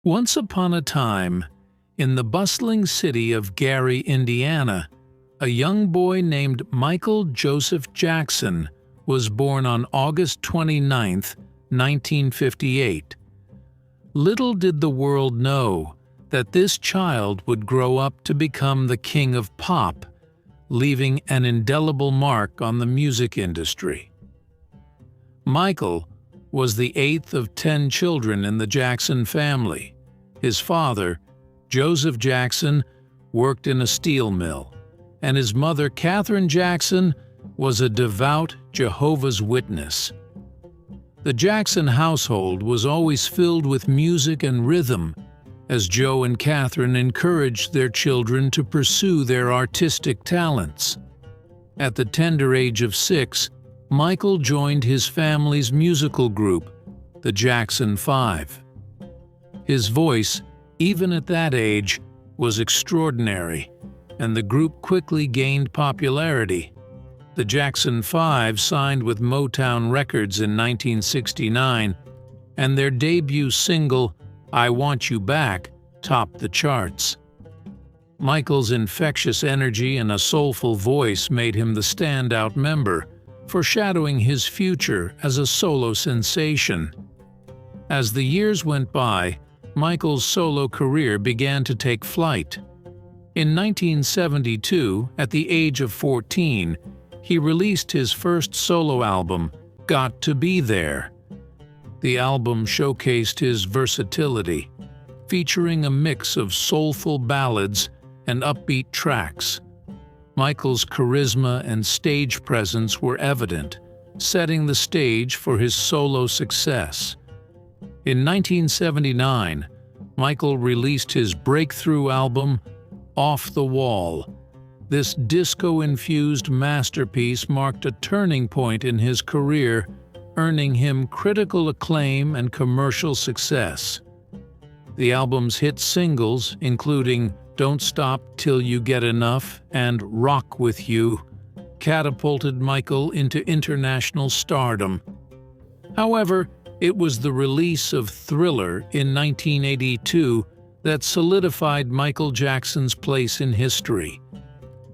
Once upon a time, in the bustling city of Gary, Indiana, a young boy named Michael Joseph Jackson was born on August 29, 1958. Little did the world know that this child would grow up to become the king of pop, leaving an indelible mark on the music industry. Michael was the eighth of 10 children in the Jackson family. His father, Joseph Jackson, worked in a steel mill, and his mother, Catherine Jackson, was a devout Jehovah's Witness. The Jackson household was always filled with music and rhythm, as Joe and Catherine encouraged their children to pursue their artistic talents. At the tender age of 6, Michael joined his family's musical group, the Jackson 5. His voice, even at that age, was extraordinary, and the group quickly gained popularity. The Jackson 5 signed with Motown Records in 1969, and their debut single, I Want You Back, topped the charts. Michael's infectious energy and a soulful voice made him the standout member, foreshadowing his future as a solo sensation. As the years went by, Michael's solo career began to take flight. In 1972, at the age of 14, he released his first solo album, Got to Be There. The album showcased his versatility, featuring a mix of soulful ballads and upbeat tracks. Michael's charisma and stage presence were evident, setting the stage for his solo success. In 1979, Michael released his breakthrough album, Off the Wall. This disco-infused masterpiece marked a turning point in his career, earning him critical acclaim and commercial success. The album's hit singles, including Don't Stop Till You Get Enough and Rock With You, catapulted Michael into international stardom. However, it was the release of Thriller in 1982 that solidified Michael Jackson's place in history.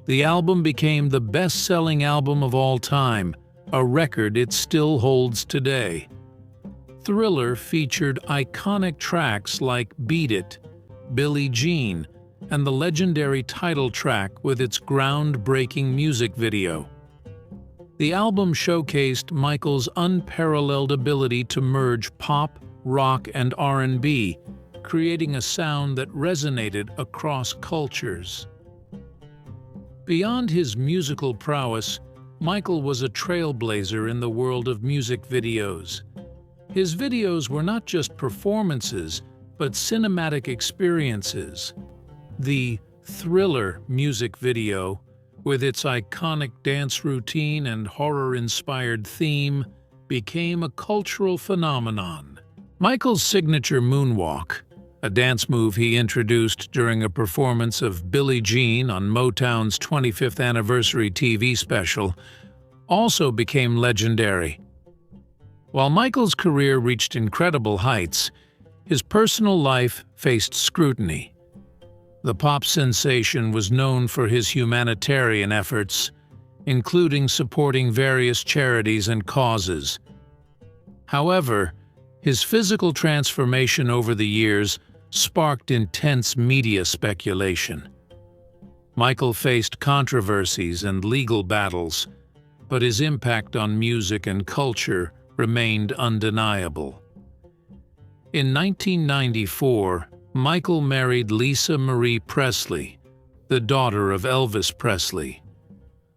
The album became the best-selling album of all time, a record it still holds today. Thriller featured iconic tracks like Beat It, Billie Jean, and the legendary title track with its groundbreaking music video. The album showcased Michael's unparalleled ability to merge pop, rock, and R&B, creating a sound that resonated across cultures. Beyond his musical prowess, Michael was a trailblazer in the world of music videos. His videos were not just performances, but cinematic experiences. The Thriller music video, with its iconic dance routine and horror-inspired theme, became a cultural phenomenon. Michael's signature moonwalk, a dance move he introduced during a performance of Billie Jean on Motown's 25th anniversary TV special, also became legendary. While Michael's career reached incredible heights, his personal life faced scrutiny. The pop sensation was known for his humanitarian efforts, including supporting various charities and causes. However, his physical transformation over the years sparked intense media speculation. Michael faced controversies and legal battles, but his impact on music and culture remained undeniable. In 1994, Michael married Lisa Marie Presley, the daughter of Elvis Presley.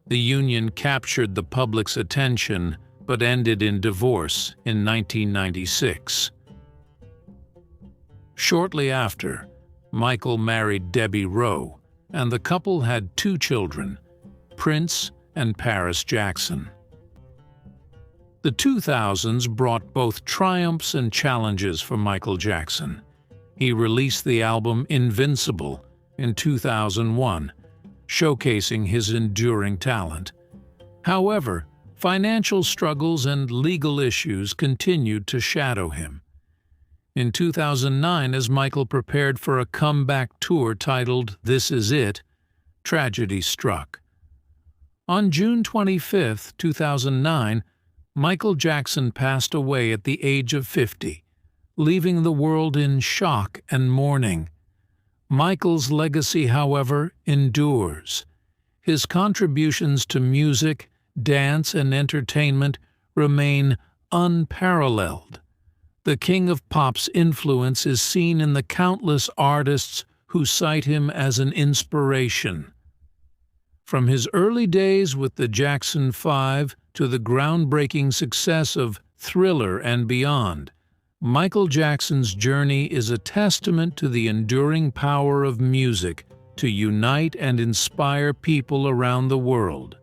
The union captured the public's attention but ended in divorce in 1996. Shortly after, Michael married Debbie Rowe, and the couple had 2 children, Prince and Paris Jackson. The 2000s brought both triumphs and challenges for Michael Jackson. He released the album Invincible in 2001, showcasing his enduring talent. However, financial struggles and legal issues continued to shadow him. In 2009, as Michael prepared for a comeback tour titled "This Is It," tragedy struck. On June 25, 2009, Michael Jackson passed away at the age of 50, leaving the world in shock and mourning. Michael's legacy, however, endures. His contributions to music, dance, and entertainment remain unparalleled. The King of Pop's influence is seen in the countless artists who cite him as an inspiration. From his early days with the Jackson 5 to the groundbreaking success of Thriller and beyond, Michael Jackson's journey is a testament to the enduring power of music to unite and inspire people around the world.